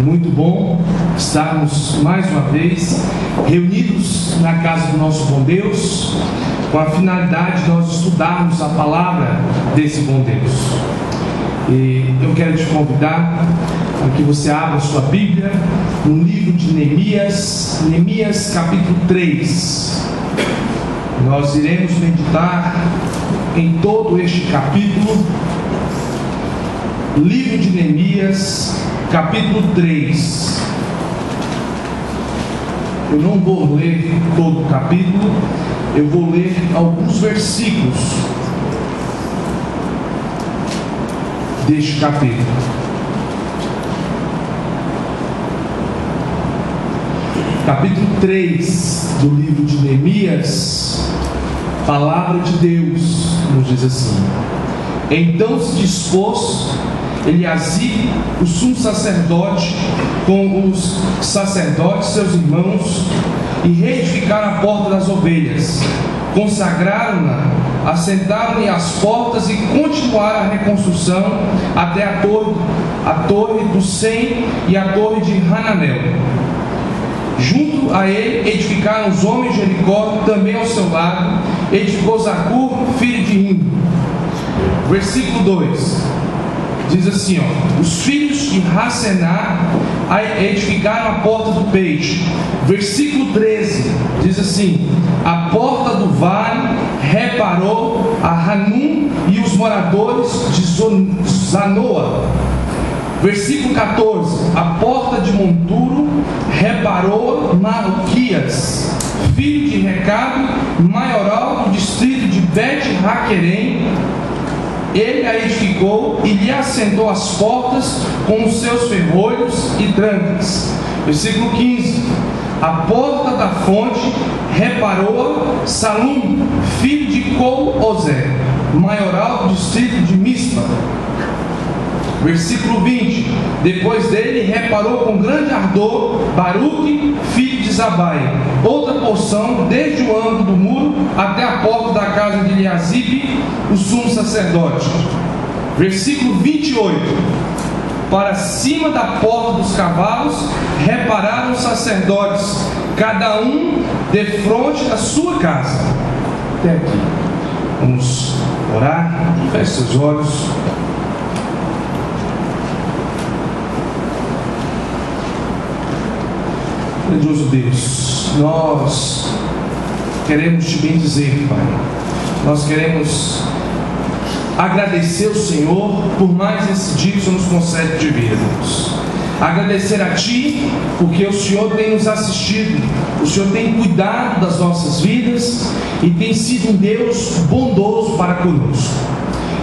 muito bom estarmos mais uma vez reunidos na casa do nosso bom Deus, com a finalidade de nós estudarmos a palavra desse bom Deus. E eu quero te convidar para que você abra a sua Bíblia no livro de Neemias capítulo 3. Nós iremos meditar em todo este capítulo. Livro de Neemias capítulo 3. Eu não vou ler todo o capítulo, eu vou ler alguns versículos deste capítulo. Capítulo 3 do livro de Neemias, palavra de Deus nos diz assim: Então se dispôs Eliasibe, o sumo sacerdote, com os sacerdotes, seus irmãos, e reedificaram a porta das ovelhas, consagraram-na, assentaram-lhe as portas e continuaram a reconstrução até a torre do Sem e a torre de Hananel. Junto a ele edificaram os homens de Jericó, também ao seu lado edificou Zacur, filho de Rim. Versículo 2 diz assim, os filhos de Hassená edificaram a porta do peixe. Versículo 13 diz assim: a porta do vale reparou a Hanum e os moradores de Zanoa. Versículo 14: a porta de Monturo reparou Malquias, filho de Recado, maioral do distrito de Bet-Raquerem. Ele a edificou e lhe assentou as portas com os seus ferrolhos e trancas. Versículo 15: a porta da fonte reparou Salum, filho de Col-Ozé, maioral do distrito de Mispa. Versículo 20: depois dele reparou com grande ardor Baruque, filho de Zabai, outra porção desde o ângulo do muro até a porta da casa de Eliasibe, o sumo sacerdote. Versículo 28: para cima da porta dos cavalos repararam os sacerdotes, cada um defronte da sua casa. Até aqui. Vamos orar. Feche seus olhos. Grandioso Deus, nós queremos te bendizer, Pai. Nós queremos agradecer ao Senhor por mais esse dia que o Senhor nos concede de vida, Deus. Agradecer a Ti, porque o Senhor tem nos assistido, o Senhor tem cuidado das nossas vidas e tem sido um Deus bondoso para conosco.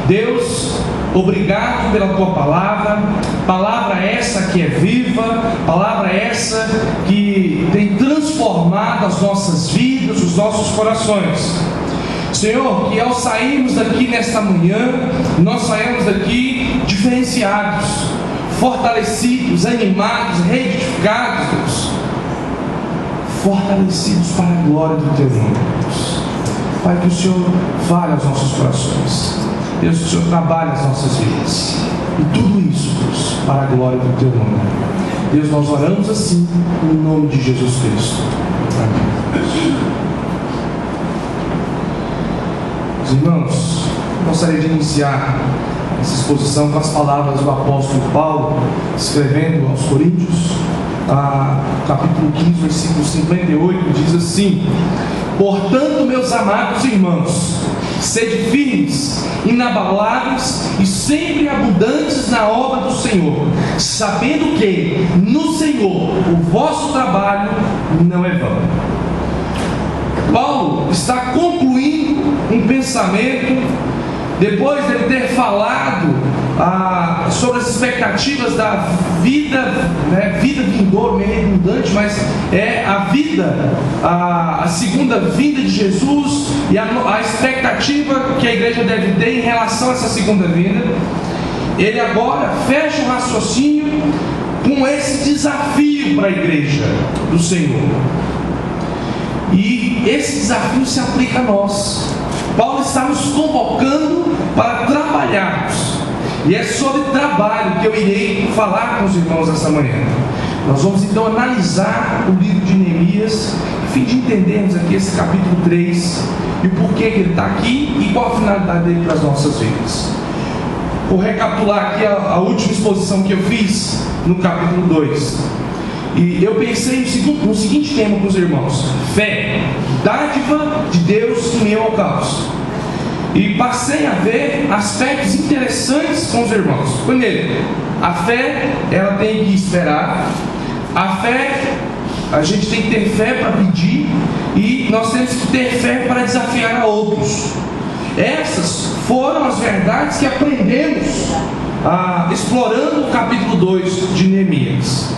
Deus, obrigado pela Tua palavra essa que é viva, palavra essa que tem transformado as nossas vidas, os nossos corações. Senhor, que ao sairmos daqui nesta manhã, nós saímos daqui diferenciados, fortalecidos, animados, reedificados, Deus, fortalecidos para a glória do Teu nome, Deus. Pai, que o Senhor fale aos nossos corações. Deus, que o Senhor trabalhe as nossas vidas. E tudo isso, Deus, para a glória do Teu nome. Deus, nós oramos assim, no nome de Jesus Cristo. Amém. Meus irmãos, eu gostaria de iniciar essa exposição com as palavras do apóstolo Paulo, escrevendo aos Coríntios, capítulo 15, versículo 58, diz assim: portanto, meus amados irmãos, sede firmes, inabaláveis e sempre abundantes na obra do Senhor, sabendo que no Senhor o vosso trabalho não é vão. Paulo está concluindo um pensamento, depois de ele ter falado sobre as expectativas da vida, vida vindoura, meio redundante, mas é a vida, a segunda vinda de Jesus e a expectativa que a igreja deve ter em relação a essa segunda vinda. Ele agora fecha o raciocínio com esse desafio para a igreja do Senhor, e esse desafio se aplica a nós. Paulo está nos convocando para trabalharmos. E é sobre trabalho que eu irei falar com os irmãos essa manhã. Nós vamos então analisar o livro de Neemias, a fim de entendermos aqui esse capítulo 3 e o porquê que ele está aqui e qual a finalidade dele para as nossas vidas. Vou recapitular aqui a última exposição que eu fiz no capítulo 2. E eu pensei no seguinte tema para os irmãos: fé, dádiva de Deus em meio ao caos. E passei a ver aspectos interessantes com os irmãos. Primeiro, a fé, ela tem que esperar. A fé, a gente tem que ter fé para pedir. E nós temos que ter fé para desafiar a outros. Essas foram as verdades que aprendemos explorando o capítulo 2 de Neemias.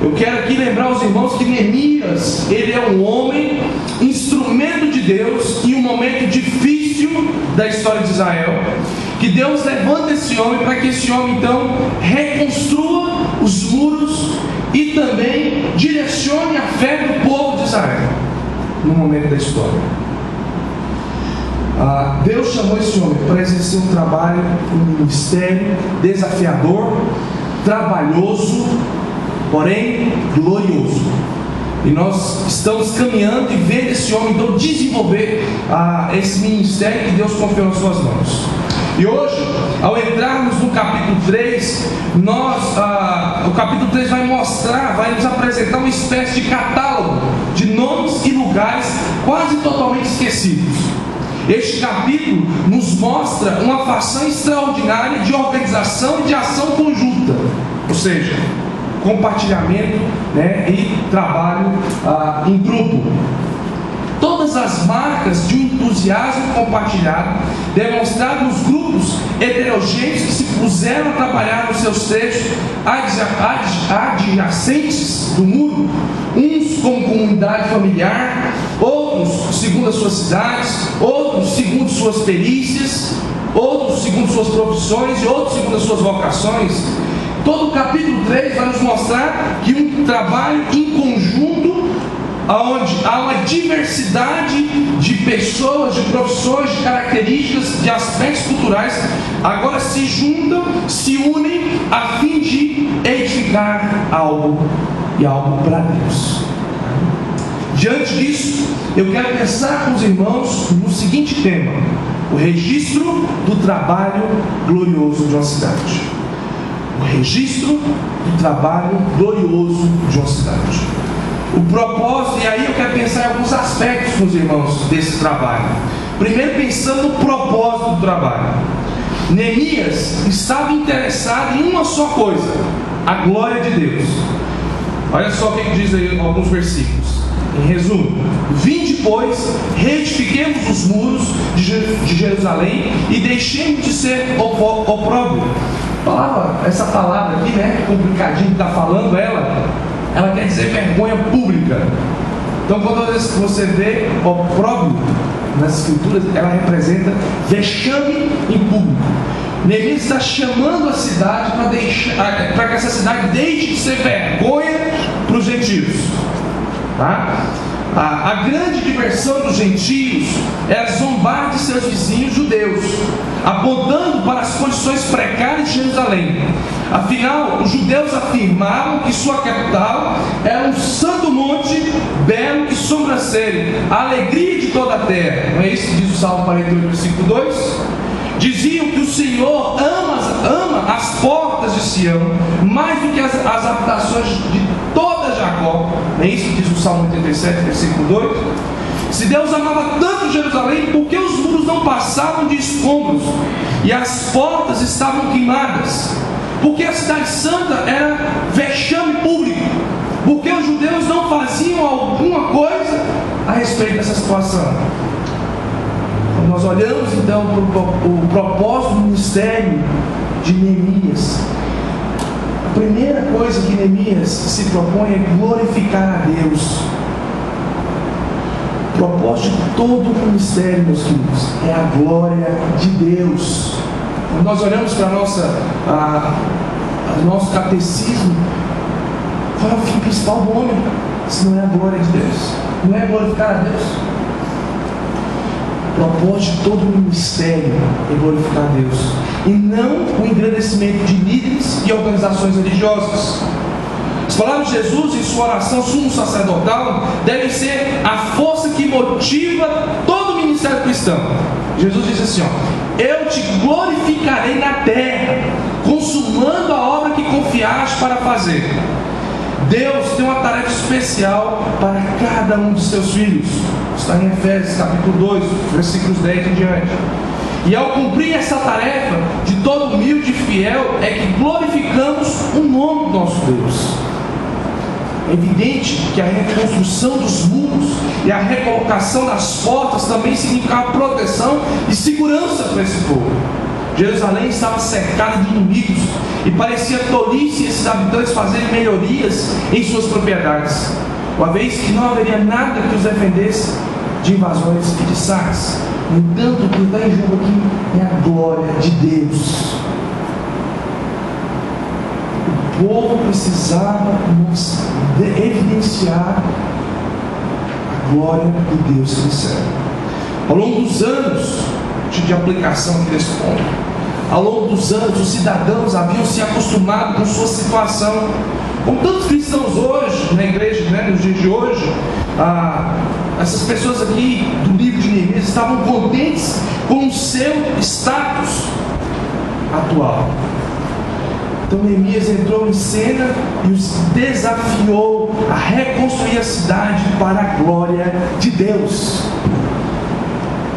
Eu quero aqui lembrar aos irmãos que Neemias, ele é um homem, instrumento de Deus em um momento difícil da história de Israel, que Deus levanta esse homem para que esse homem então reconstrua os muros e também direcione a fé do povo de Israel no momento da história. Deus chamou esse homem para exercer um trabalho, um ministério desafiador, trabalhoso, porém glorioso. E nós estamos caminhando e vendo esse homem então desenvolver esse ministério que Deus confiou nas suas mãos. E hoje, ao entrarmos no capítulo 3, o capítulo 3 vai nos apresentar uma espécie de catálogo de nomes e lugares quase totalmente esquecidos. Este capítulo nos mostra uma fação extraordinária de organização e de ação conjunta, ou seja, compartilhamento, e trabalho em grupo. Todas as marcas de um entusiasmo compartilhado, demonstrado nos grupos heterogêneos que se puseram a trabalhar nos seus trechos adjacentes do muro, uns como comunidade familiar, outros segundo as suas cidades, outros segundo suas perícias, outros segundo suas profissões e outros segundo as suas vocações. Todo o capítulo 3 vai nos mostrar que um trabalho em conjunto, onde há uma diversidade de pessoas, de profissões, de características, de aspectos culturais, agora se juntam, se unem a fim de edificar algo para Deus. Diante disso, eu quero pensar com os irmãos no seguinte tema: o registro do trabalho glorioso de uma cidade. O registro do trabalho glorioso de uma cidade. O propósito, e aí eu quero pensar em alguns aspectos com os irmãos desse trabalho. Primeiro, pensando no propósito do trabalho. Neemias estava interessado em uma só coisa: a glória de Deus. Olha só o que diz aí alguns versículos. Em resumo: vinde, pois, reedifiquemos os muros de Jerusalém e deixemos de ser opróbrio. Essa palavra aqui, complicadinho que está falando, ela quer dizer vergonha pública. Então, quando você vê opróbrio nas escrituras, ela representa vexame em público. Neemias está chamando a cidade para que essa cidade deixe de ser vergonha para os gentios. A grande diversão dos gentios era zombar de seus vizinhos judeus, apontando para as condições precárias de Jerusalém. Afinal, os judeus afirmavam que sua capital era um santo monte, belo e sobrancelho, a alegria de toda a terra. Não é isso que diz o Salmo 48, versículo 2? Diziam que o Senhor ama as portas de Sião mais do que as habitações de toda Jacó. Não é isso que diz o Salmo 87, versículo 2? Se Deus amava tanto Jerusalém, por que os muros não passavam de escombros e as portas estavam queimadas? Porque a cidade santa era vexame público. Porque os judeus não faziam alguma coisa a respeito dessa situação. Quando nós olhamos então para o propósito do ministério de Neemias, a primeira coisa que Neemias se propõe é glorificar a Deus. O propósito de todo o ministério, meus queridos, é a glória de Deus. Quando nós olhamos para nosso catecismo, qual é o fim principal do homem? Se não é a glória de Deus, não é glorificar a Deus. O propósito de todo o ministério é glorificar a Deus, e não o engrandecimento de líderes e organizações religiosas. As palavras de Jesus em sua oração sumo sacerdotal devem ser a força que motiva todo o ministério cristão. Jesus diz assim: eu te glorificarei na terra, consumando a obra que confiaste para fazer. Deus tem uma tarefa especial para cada um de seus filhos. Está em Efésios capítulo 2, versículos 10 em diante. E ao cumprir essa tarefa, de todo humilde e fiel, é que glorificamos o nome do nosso Deus. É evidente que a reconstrução dos muros e a recolocação das portas também significava proteção e segurança para esse povo. Jerusalém estava cercada de inimigos e parecia tolice esses habitantes fazerem melhorias em suas propriedades, uma vez que não haveria nada que os defendesse de invasões e de saques. No entanto, o que está em jogo aqui é a glória de Deus. O povo precisava evidenciar a glória de Deus que eles servem. Ao longo dos anos de aplicação aqui desse ponto, ao longo dos anos, os cidadãos haviam se acostumado com sua situação. Como tantos cristãos hoje, na igreja, nos dias de hoje, essas pessoas aqui do livro de Neemias estavam contentes com o seu status atual. Então Neemias entrou em cena e os desafiou a reconstruir a cidade para a glória de Deus.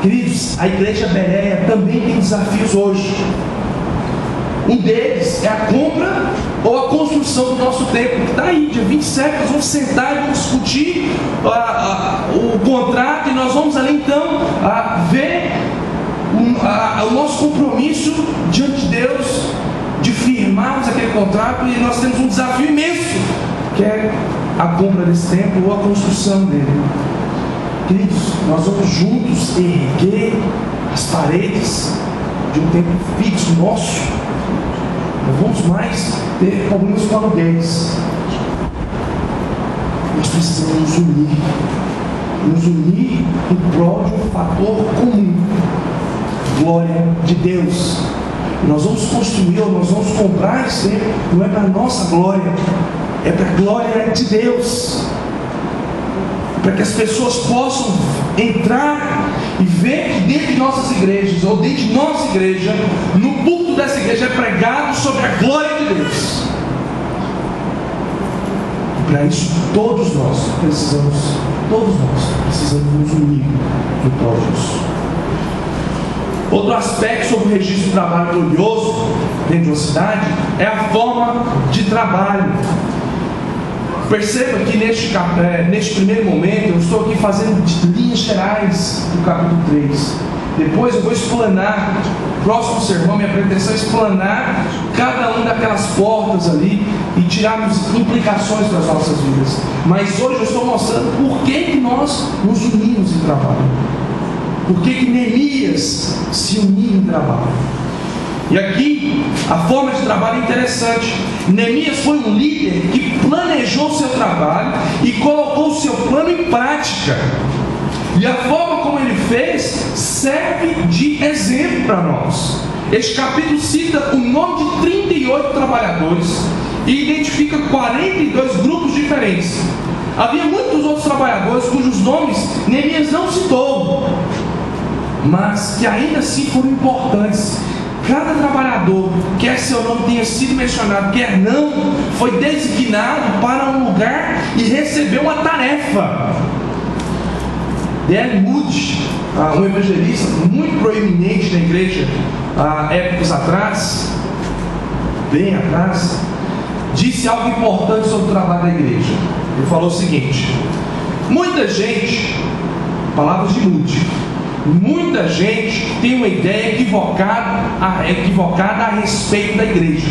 Queridos, a igreja Bereia também tem desafios hoje. Um deles é a compra ou a construção do nosso templo, que está aí, dia 27, nós vamos sentar e vamos discutir o contrato, e nós vamos ali então ver o nosso compromisso diante de Deus, de firmarmos aquele contrato, e nós temos um desafio imenso, que é a compra desse templo ou a construção dele. Queridos, nós vamos juntos erguer as paredes de um templo fixo nosso. Não vamos mais ter problemas com aluguéis. Nós precisamos nos unir em prol de um fator comum: glória de Deus. Nós vamos construir, ou nós vamos comprar esse templo, não é para a nossa glória, é para a glória de Deus, para que as pessoas possam entrar e ver que dentro de nossas igrejas, ou dentro de nossa igreja, no púlpito dessa igreja é pregado sobre a glória de Deus. E para isso todos nós precisamos nos unir em prol disso. Outro aspecto sobre o registro de trabalho glorioso dentro de uma cidade é a forma de trabalho. Perceba que neste primeiro momento eu estou aqui fazendo linhas gerais do capítulo 3. Depois eu vou explanar, próximo sermão, minha pretensão é explanar cada uma daquelas portas ali e tirarmos implicações para as nossas vidas. Mas hoje eu estou mostrando por que nós nos unimos em trabalho. Por que Neemias se uniu em trabalho. E aqui a forma de trabalho é interessante. Neemias foi um líder que planejou o seu trabalho e colocou o seu plano em prática. E a forma como ele fez serve de exemplo para nós. Este capítulo cita o nome de 38 trabalhadores e identifica 42 grupos diferentes. Havia muitos outros trabalhadores cujos nomes Neemias não citou, mas que ainda assim foram importantes. Cada trabalhador, quer seu nome tenha sido mencionado, quer não, foi designado para um lugar e recebeu uma tarefa. D.L. Moody, um evangelista muito proeminente na igreja há épocas atrás, bem atrás, disse algo importante sobre o trabalho da igreja. Ele falou o seguinte: muita gente, palavras de Moody, muita gente tem uma ideia equivocada a respeito da igreja.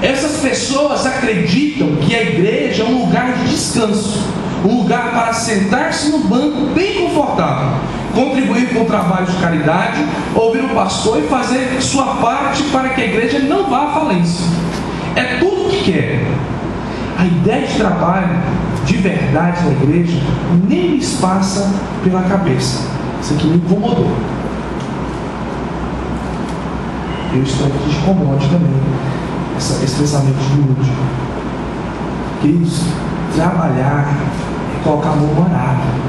Essas pessoas acreditam que a igreja é um lugar de descanso, um lugar para sentar-se no banco bem confortável, contribuir com o trabalho de caridade, ouvir o pastor e fazer sua parte para que a igreja não vá à falência. É tudo o que quer. A ideia de trabalho de verdade na igreja nem lhes passa pela cabeça. Isso aqui me incomodou. Eu espero que te incomode também esse pensamento de humilde. Queridos, trabalhar é colocar a mão no arado.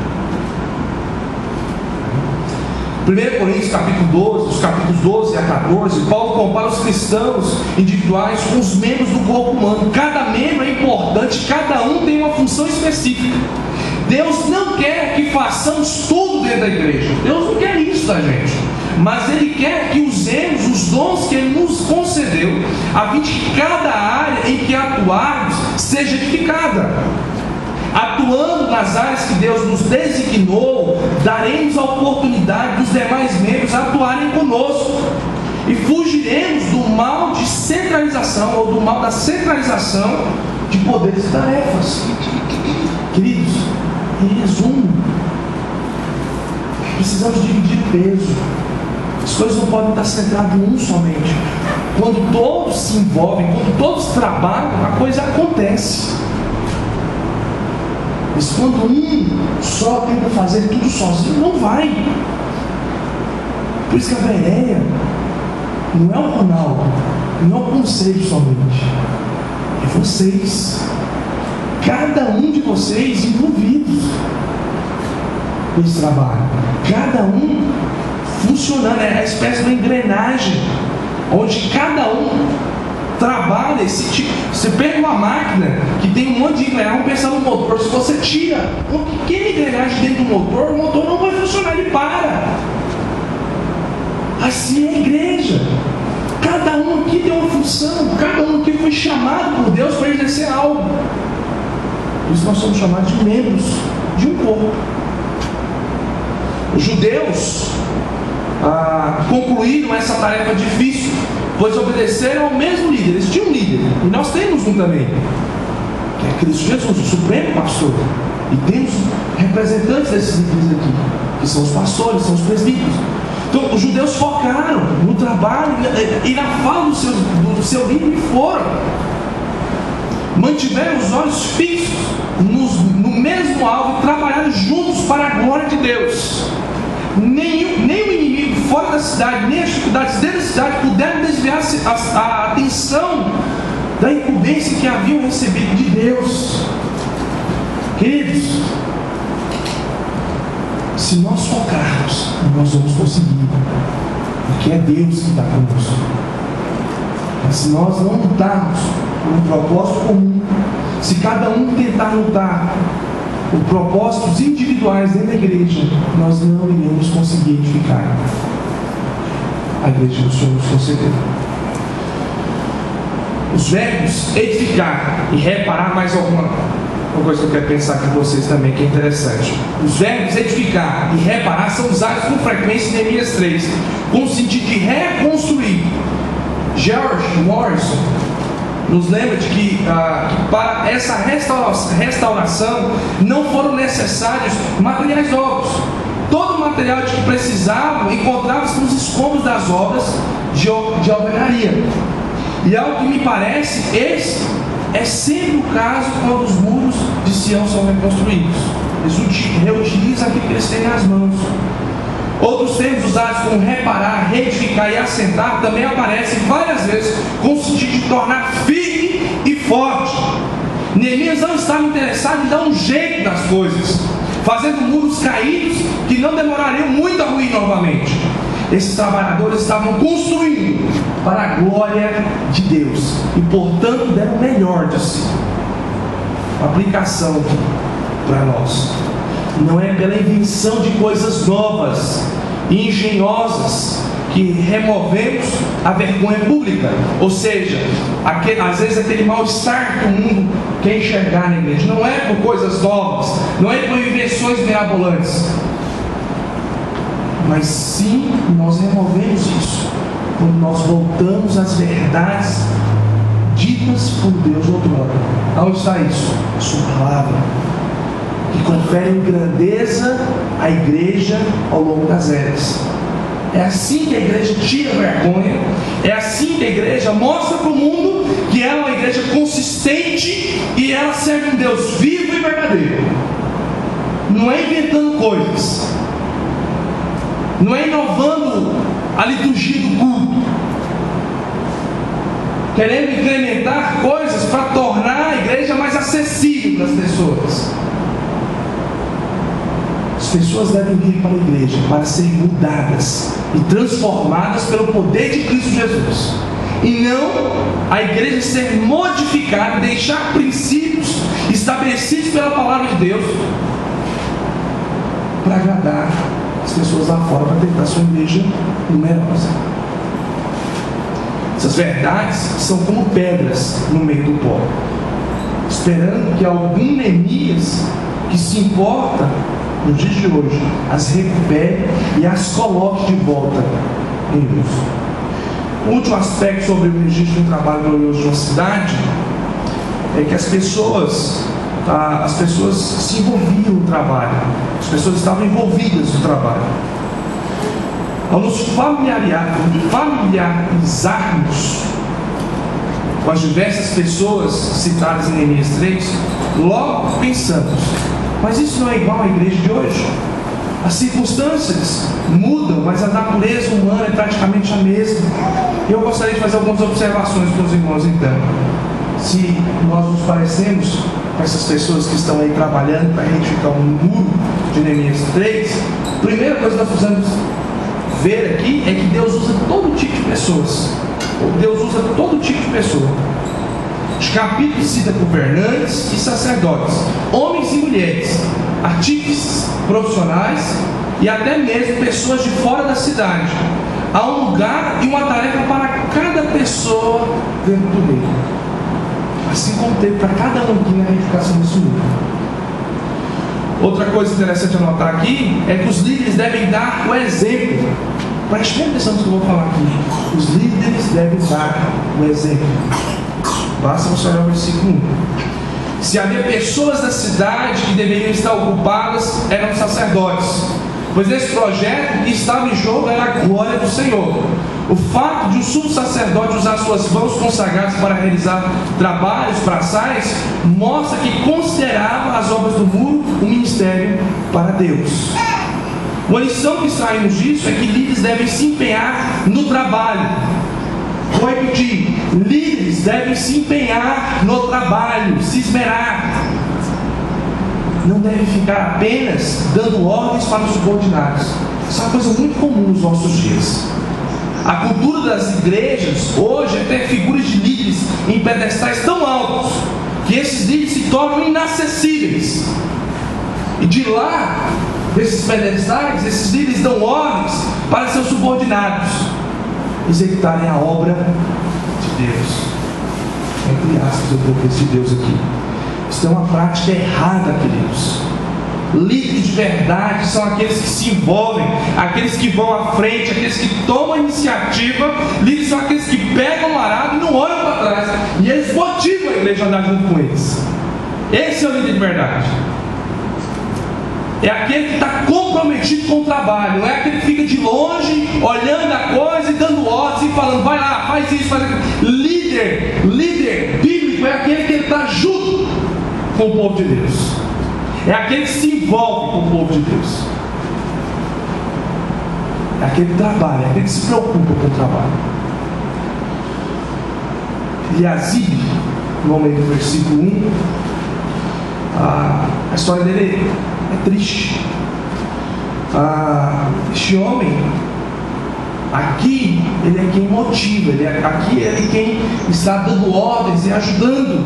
1 Coríntios capítulo 12, os capítulos 12 a 14, Paulo compara os cristãos individuais com os membros do corpo humano. Cada membro é importante, cada um tem uma função específica. Deus não quer que façamos tudo dentro da igreja. Deus não quer isso da gente. Mas Ele quer que usemos os dons que Ele nos concedeu, a fim de que cada área em que atuarmos seja edificada. Atuando nas áreas que Deus nos designou, daremos a oportunidade dos demais membros atuarem conosco e fugiremos do mal de centralização ou do mal da centralização de poderes e tarefas. Queridos, em resumo, precisamos dividir o peso. As coisas não podem estar centradas em um somente. Quando todos se envolvem, quando todos trabalham, a coisa acontece. Mas quando um só tenta fazer tudo sozinho, não vai. Por isso que a Bereia não é o Ronaldo, não é o conselho somente, é vocês, cada um de vocês envolvidos nesse trabalho, cada um funcionando, é a espécie de uma engrenagem, onde cada um trabalha esse tipo. Você pega uma máquina que tem um monte de engrenagem, vamos pensar no motor. Se você tira uma pequena engrenagem dentro do motor, o motor não vai funcionar, ele para. Assim é a igreja. Cada um aqui tem uma função, cada um aqui foi chamado por Deus para exercer algo. Por isso nós somos chamados de membros de um corpo. Os judeus concluíram essa tarefa difícil, pois obedeceram ao mesmo líder. Eles tinham um líder, e nós temos um também, que é Cristo Jesus, o supremo pastor. E temos representantes desses líderes aqui, que são os pastores, são os presbíteros. Então os judeus focaram no trabalho e na fala do seu líder, e foram. Mantiveram os olhos fixos no mesmo alvo e trabalharam juntos para a glória de Deus. Nem o inimigo fora da cidade, nem as dificuldades dentro da cidade puderam desviar a atenção da incumbência que haviam recebido de Deus. Queridos, se nós focarmos, nós vamos conseguir, porque é Deus que está conosco. Mas se nós não lutarmos por um propósito comum, se cada um tentar lutar por propósitos individuais dentro da igreja, nós não iremos conseguir edificar a igreja do Senhor nos concedeu. Os verbos edificar e reparar, mais uma coisa que eu quero pensar com vocês também, que é interessante. Os verbos edificar e reparar são usados com frequência em Neemias 3, com o sentido de reconstruir. George Morrison nos lembra de que para essa restauração não foram necessários materiais novos. Todo o material de que precisavam encontrava-se nos escombros das obras de alvenaria. E ao que me parece, esse é sempre o caso quando os muros de Sião são reconstruídos. Eles reutilizam aquilo que eles têm nas mãos. Outros termos usados como reparar, reedificar e assentar também aparecem várias vezes com o sentido de tornar firme e forte. Neemias não estava interessado em dar um jeito nas coisas, fazendo muros caídos que não demorariam muito a ruir novamente. Esses trabalhadores estavam construindo para a glória de Deus e, portanto, deram o melhor de si. Aplicação para nós. Não é pela invenção de coisas novas e engenhosas que removemos a vergonha pública. Ou seja, às vezes aquele mal-estar que o mundo quer enxergar na igreja. Não é por coisas novas, não é por invenções mirabolantes, mas sim nós removemos isso quando nós voltamos às verdades ditas por Deus outrora. Aonde está isso? Sua palavra, que confere grandeza à igreja ao longo das eras. É assim que a igreja tira vergonha, é assim que a igreja mostra para o mundo que ela é uma igreja consistente e ela serve um Deus vivo e verdadeiro. Não é inventando coisas, não é inovando a liturgia do culto, querendo incrementar coisas para tornar a igreja mais acessível para as pessoas. As pessoas devem vir para a igreja para serem mudadas e transformadas pelo poder de Cristo Jesus, e não a igreja ser modificada, deixar princípios estabelecidos pela palavra de Deus para agradar as pessoas lá fora, para tentar sua igreja numerosa. Essas verdades são como pedras no meio do pó, esperando que algum Neemias que se importa nos dias de hoje as recupere e as coloque de volta em uso. O último aspecto sobre o registro de um trabalho glorioso de uma cidade é que as pessoas se envolviam no trabalho, as pessoas estavam envolvidas no trabalho. Ao nos familiarizarmos com as diversas pessoas citadas em Neemias 3, logo pensamos: mas isso não é igual à igreja de hoje? As circunstâncias mudam, mas a natureza humana é praticamente a mesma. Eu gostaria de fazer algumas observações para os irmãos, então. Se nós nos parecemos com essas pessoas que estão aí trabalhando para retificar o muro de Neemias 3, a primeira coisa que nós precisamos ver aqui é que Deus usa todo tipo de pessoas. Deus usa todo tipo de pessoa. Os capítulos citam governantes e sacerdotes, homens e mulheres, artífices, profissionais e até mesmo pessoas de fora da cidade. Há um lugar e uma tarefa para cada pessoa dentro do reino, assim como teve para cada um aqui na edificação desse mundo. Outra coisa interessante a notar aqui é que os líderes devem dar o exemplo. Preste bem atenção no que eu vou falar aqui. Os líderes devem dar o exemplo. Basta você olhar o versículo 1. Se havia pessoas da cidade que deveriam estar ocupadas, eram os sacerdotes, pois esse projeto que estava em jogo era a glória do Senhor. O fato de o sumo sacerdote usar suas mãos consagradas para realizar trabalhos braçais mostra que considerava as obras do muro um ministério para Deus. Uma lição que extraímos disso é que líderes devem se empenhar no trabalho. Vou repetir: líderes devem se empenhar no trabalho, se esmerar. Não devem ficar apenas dando ordens para os subordinados. Isso é uma coisa muito comum nos nossos dias. A cultura das igrejas hoje é ter figuras de líderes em pedestais tão altos que esses líderes se tornam inacessíveis. E de lá, desses pedestais, esses líderes dão ordens para seus subordinados executarem a obra de Deus. Entre aspas, eu coloquei esse Deus aqui. Isso é uma prática errada, queridos. Líderes de verdade são aqueles que se envolvem, aqueles que vão à frente, aqueles que tomam a iniciativa. Líderes são aqueles que pegam o arado e não olham para trás, e eles motivam a igreja a andar junto com eles. Esse é o líder de verdade. É aquele que está comprometido com o trabalho, não é aquele que fica de longe, olhando a coisa e dando ordens e falando: vai lá, faz isso, faz aquilo. Líder bíblico é aquele que está junto com o povo de Deus. É aquele que se envolve com o povo de Deus. É aquele que trabalha, é aquele que se preocupa com o trabalho. Eliasib, no momento do versículo 1, a história dele é triste. Este homem, aqui, ele é quem motiva, aqui ele é quem está dando ordens e ajudando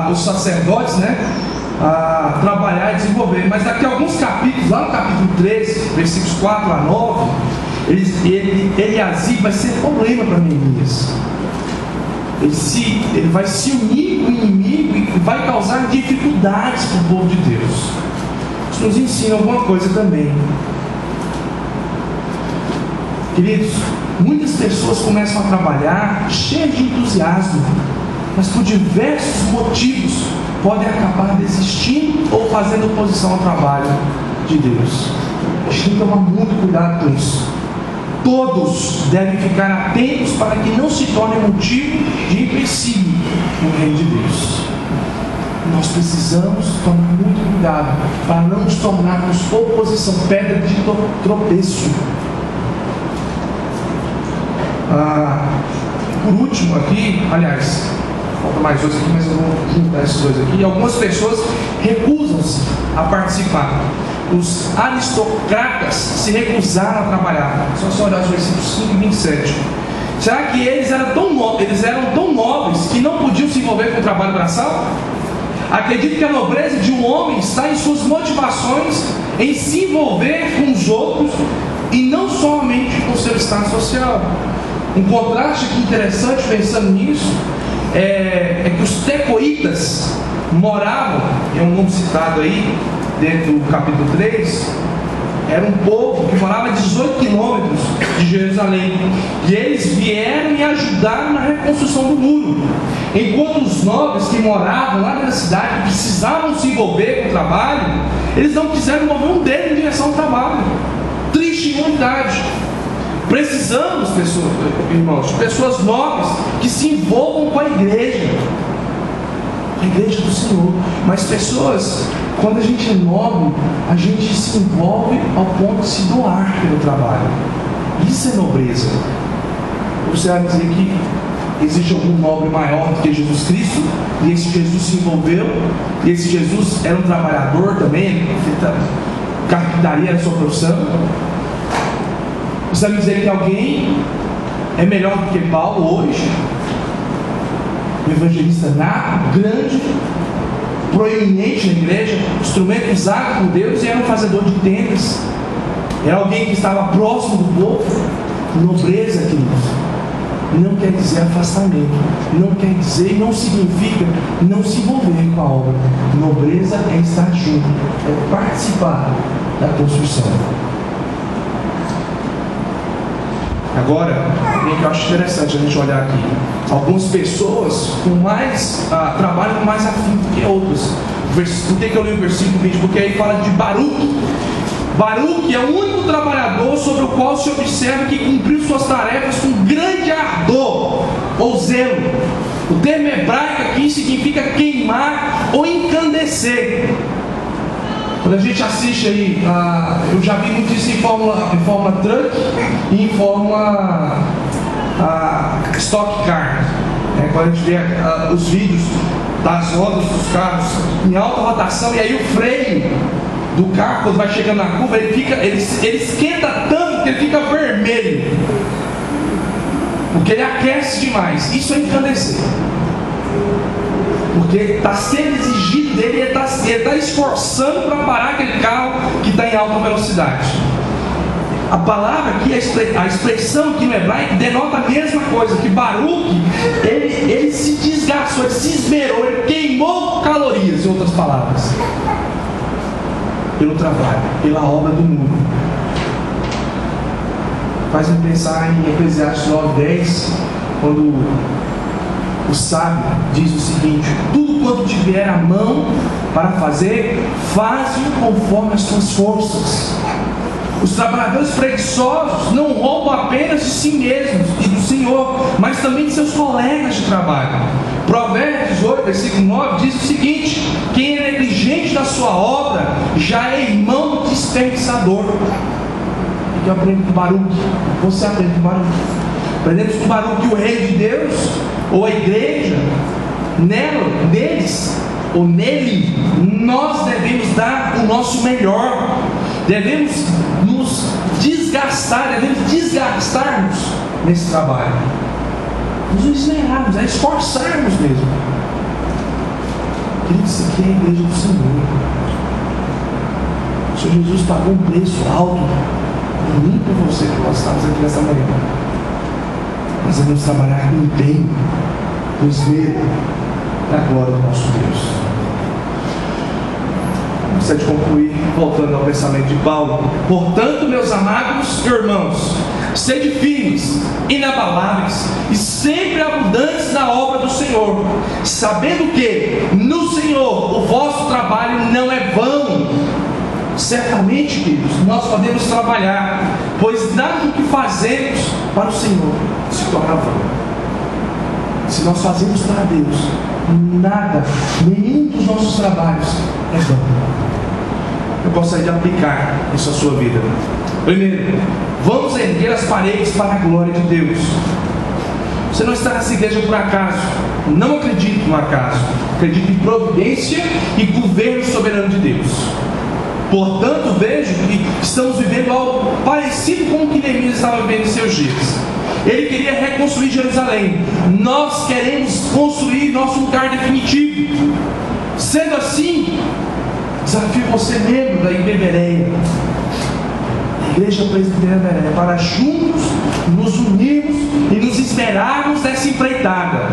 os sacerdotes, a trabalhar e desenvolver. Mas daqui a alguns capítulos, lá no capítulo 13, versículos 4 a 9, Eliasib vai ser problema para Neemias. Ele vai se unir com o inimigo e vai causar dificuldades para o povo de Deus. Isso nos ensina alguma coisa também. Queridos, muitas pessoas começam a trabalhar cheias de entusiasmo, mas por diversos motivos podem acabar desistindo ou fazendo oposição ao trabalho de Deus. A gente tem que tomar muito cuidado com isso. Todos devem ficar atentos para que não se torne motivo de empecilho no reino de Deus. Nós precisamos tomar muito cuidado para não nos tornarmos oposição, pedra de tropeço Por último aqui, aliás, falta mais dois aqui, mas eu vou juntar esses dois aqui. Algumas pessoas recusam-se a participar. Os aristocratas se recusaram a trabalhar. Só olhar os versículos 5 e 27. Será que eles eram tão nobres que não podiam se envolver com o trabalho braçal? Acredito que a nobreza de um homem está em suas motivações em se envolver com os outros e não somente com o seu estado social. Um contraste aqui interessante pensando nisso é que os tecoítas moravam, é um nome citado aí dentro do capítulo 3, era um povo que morava a 18 quilômetros de Jerusalém, e eles vieram e ajudaram na reconstrução do muro, enquanto os nobres que moravam lá na cidade precisavam se envolver com o trabalho, eles não quiseram mover um dedo em direção ao trabalho. Triste humanidade. Precisamos, irmãos, de pessoas nobres que se envolvam com a igreja do Senhor. Mas pessoas, quando a gente é nobre, a gente se envolve ao ponto de se doar pelo trabalho. Isso é nobreza. Você vai dizer que existe algum nobre maior do que Jesus Cristo, e esse Jesus se envolveu, e esse Jesus era um trabalhador também, carpintaria era a sua profissão. Você vai dizer que alguém é melhor do que Paulo hoje? Um evangelista nato, grande, proeminente na igreja, instrumento usado por Deus, e era um fazedor de tendas. Era alguém que estava próximo do povo. Nobreza, queridos, não quer dizer afastamento, não quer dizer, não significa não se envolver com a obra. Nobreza é estar junto, é participar da construção. Agora, o que eu acho interessante a gente olhar aqui, algumas pessoas com mais trabalham com mais afinco que outras. Por que eu li o versículo 20? Porque aí fala de Baruque. Baruque é o único trabalhador sobre o qual se observa que cumpriu suas tarefas com grande ardor ou zelo. O termo hebraico aqui significa queimar ou encandecer. Quando a gente assiste aí, eu já vi muito isso em Fórmula Truck e em Fórmula Stock Car. Quando a gente vê os vídeos das rodas dos carros em alta rotação, e aí o freio do carro, quando vai chegando na curva, ele esquenta tanto que ele fica vermelho, porque ele aquece demais. Isso é encandecer, porque está sendo exigido dele, ele está esforçando para parar aquele carro que está em alta velocidade. A palavra aqui, a expressão aqui no hebraico denota a mesma coisa, que Baruque, ele se desgastou, ele se esmerou, ele queimou calorias, em outras palavras, pelo trabalho, pela obra do mundo. Faz-me pensar em Eclesiastes 9:10, quando o sábio diz o seguinte: tudo quanto tiver a mão para fazer, faz-o conforme as suas forças. Os trabalhadores preguiçosos não roubam apenas de si mesmos e do Senhor, mas também de seus colegas de trabalho. Provérbios 18, versículo 9 diz o seguinte: quem é negligente na sua obra já é irmão do desperdiçador. E que eu aprendo com Baruque, você aprende com Baruque. Aprendemos com Baruque que o reino de Deus, ou a igreja, neles ou nele, nós devemos dar o nosso melhor, devemos nos desgastar, devemos desgastar-nos nesse trabalho, nos esmerarmos, esforçarmos mesmo. Queridos, isso aqui é a igreja do Senhor. O Senhor Jesus pagou um preço alto por mim e por você, que nós estamos aqui nessa manhã. Nós devemos trabalhar com empenho, com esmero, na glória do nosso Deus. Gostaria de concluir voltando ao pensamento de Paulo. Portanto, meus amados irmãos, sede firmes, inabaláveis e sempre abundantes na obra do Senhor, sabendo que no Senhor o vosso trabalho não é vão. Certamente, queridos, nós podemos trabalhar, pois nada do que fazemos para o Senhor se torna vão. Se nós fazemos para Deus, nada, nenhum dos nossos trabalhos é vão. Eu gostaria de aplicar isso à sua vida. Primeiro, vamos erguer as paredes para a glória de Deus. Você não está nessa igreja por acaso. Não acredito no acaso. Acredito em providência e governo soberano de Deus. Portanto, vejo que estamos vivendo algo parecido com o que Neemias estava vivendo em seus dias. Ele queria reconstruir Jerusalém. Nós queremos construir nosso lugar definitivo. Sendo assim, desafio você, membro da IBBereia, Igreja Presbiteriana Bereia, para juntos nos unirmos e nos esmerarmos nessa empreitada.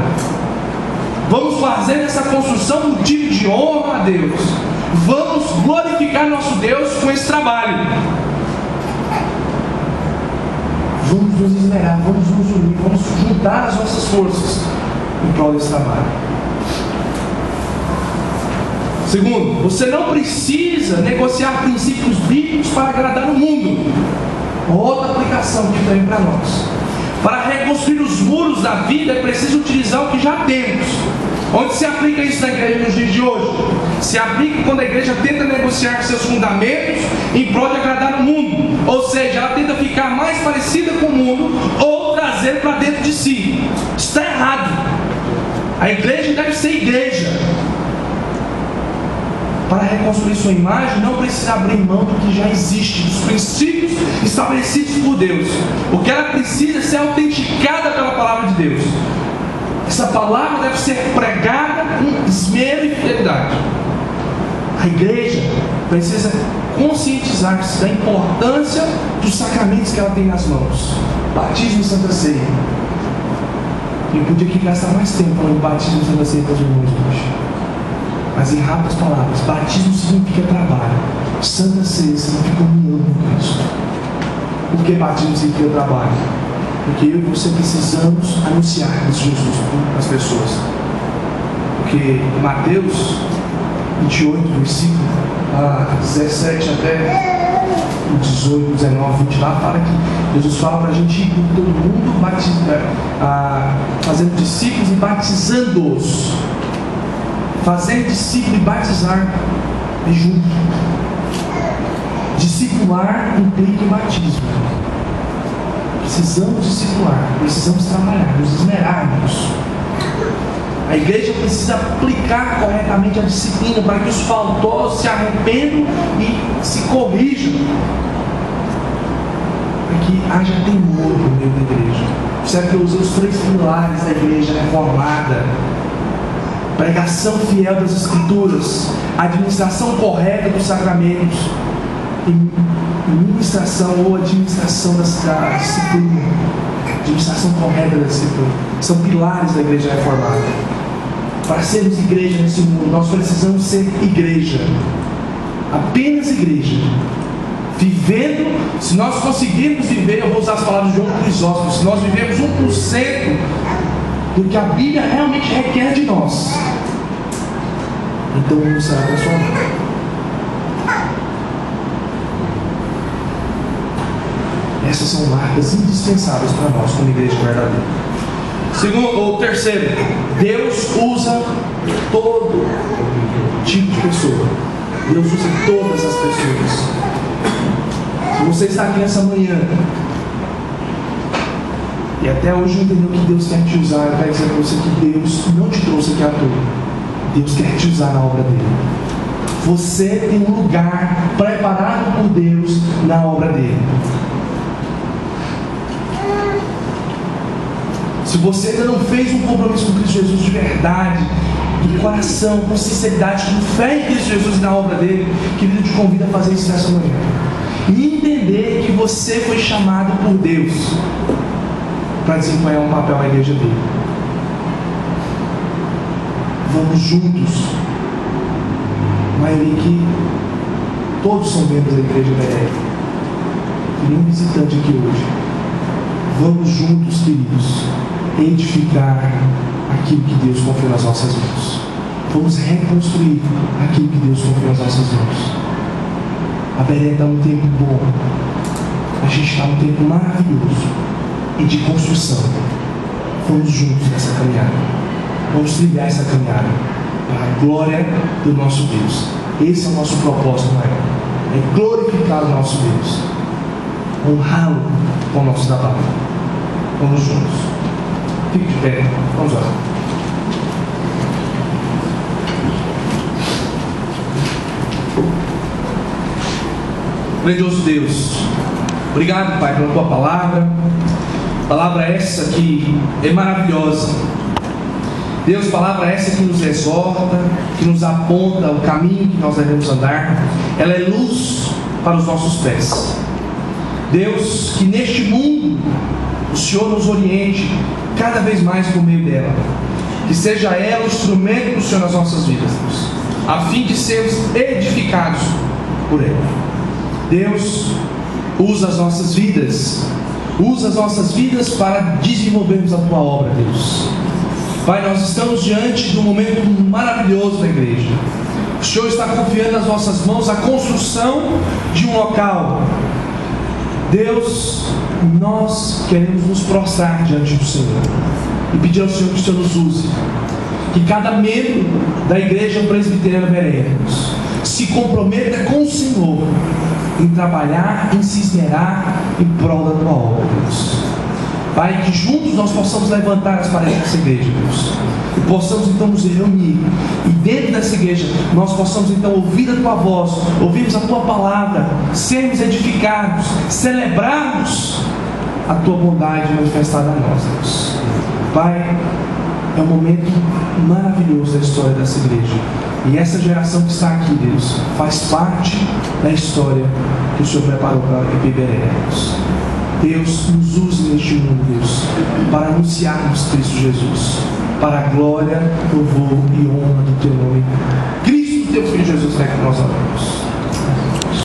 Vamos fazer essa construção motivo de honra a Deus. Vamos glorificar nosso Deus com esse trabalho. Vamos nos esmerar, vamos nos unir, vamos juntar as nossas forças em prol desse trabalho. Segundo, você não precisa negociar princípios bíblicos para agradar o mundo. Outra aplicação que vem para nós. Para reconstruir os muros da vida é preciso utilizar o que já temos. Onde se aplica isso na igreja nos dias de hoje? Se aplica quando a igreja tenta negociar seus fundamentos em prol de agradar o mundo. Ou seja, ela tenta ficar mais parecida com o mundo ou trazer para dentro de si. Isso está errado. A igreja deve ser igreja. Para reconstruir sua imagem, não precisa abrir mão do que já existe, dos princípios estabelecidos por Deus. O que ela precisa é ser autenticada pela palavra de Deus. Essa palavra deve ser pregada com esmero e fidelidade. A igreja precisa conscientizar-se da importância dos sacramentos que ela tem nas mãos. Batismo e Santa Ceia. Eu podia aqui gastar mais tempo falando batismo e Santa Ceia para os irmãos hoje. Mas em rápidas palavras, batismo significa trabalho. Santa Ceia significa união com Cristo. Por que batismo significa trabalho? Porque eu e você precisamos anunciar Jesus para as pessoas. Porque Mateus 28, versículo 17 até 18, 19, 20 lá, fala que Jesus fala para a gente ir por todo mundo fazendo discípulos e batizando-os. Fazer discípulo e batizar é junto. Discipular implica em batismo. Precisamos discipular, precisamos trabalhar, nos esmerarmos. A igreja precisa aplicar corretamente a disciplina para que os faltosos se arrependam e se corrijam. Para que haja temor no meio da igreja. Percebe que eu usei os 3 pilares da igreja reformada: pregação fiel das Escrituras, administração correta dos sacramentos e ministração ou administração da disciplina. Administração correta da disciplina são pilares da igreja reformada. Para sermos igreja nesse mundo, nós precisamos ser igreja, apenas igreja, vivendo. Se nós conseguirmos viver, eu vou usar as palavras de João Crisóstomo, se nós vivemos 1% do que a Bíblia realmente requer de nós, então vamos será transformado. Essas são marcas indispensáveis para nós como igreja verdadeira. Segundo, ou terceiro, Deus usa todo tipo de pessoa. Deus usa todas as pessoas. Se você está aqui nessa manhã e até hoje não entendeu que Deus quer te usar, eu quero dizer para você que Deus não te trouxe aqui à toa. Deus quer te usar na obra dele. Você tem um lugar preparado por Deus na obra dele. Se você ainda não fez um compromisso com Cristo Jesus de verdade, de coração, com sinceridade, com fé em Cristo Jesus e na obra dele, querido, eu te convido a fazer isso nessa manhã. E entender que você foi chamado por Deus para desempenhar um papel na igreja dele. Vamos juntos. A maioria aqui, todos são membros da igreja Bereia. Tem nenhum visitante aqui hoje. Vamos juntos, queridos, edificar aquilo que Deus confiou nas nossas mãos. Vamos reconstruir aquilo que Deus confiou nas nossas mãos. A Bereia está num tempo bom. A gente está num tempo maravilhoso e de construção. Vamos juntos nessa caminhada. Vamos trilhar essa caminhada para a glória do nosso Deus. Esse é o nosso propósito maior. É glorificar o nosso Deus. Honrá-lo com o nosso trabalho. Vamos juntos. Fique de pé. Vamos lá. Grandioso Deus, obrigado, Pai, pela Tua palavra. Palavra essa que é maravilhosa. Deus, palavra essa que nos exorta, que nos aponta o caminho que nós devemos andar. Ela é luz para os nossos pés. Deus, que neste mundo o Senhor nos oriente cada vez mais por meio dela. Que seja ela o instrumento do Senhor nas nossas vidas, Deus, a fim de sermos edificados por ela. Deus, usa as nossas vidas para desenvolvermos a Tua obra, Deus. Pai, nós estamos diante de um momento maravilhoso da igreja. O Senhor está confiando nas nossas mãos a construção de um local. Deus, nós queremos nos prostrar diante do Senhor e pedir ao Senhor que o Senhor nos use. Que cada membro da igreja presbiteriana Bereanos se comprometa com o Senhor em trabalhar, em se esmerar em prol da Tua obra, Deus. Pai, que juntos nós possamos levantar as paredes dessa igreja, Deus, e possamos então nos reunir, e dentro dessa igreja nós possamos então ouvir a Tua voz, ouvirmos a Tua palavra, sermos edificados, celebrarmos a Tua bondade manifestada a nós, Deus. Pai, é um momento maravilhoso da história dessa igreja. E essa geração que está aqui, Deus, faz parte da história que o Senhor preparou para Bereanos. Deus, nos use neste mundo, Deus, para anunciarmos Cristo Jesus, para a glória, louvor e honra do Teu nome. Cristo, Teu Filho Jesus, é que nós amamos.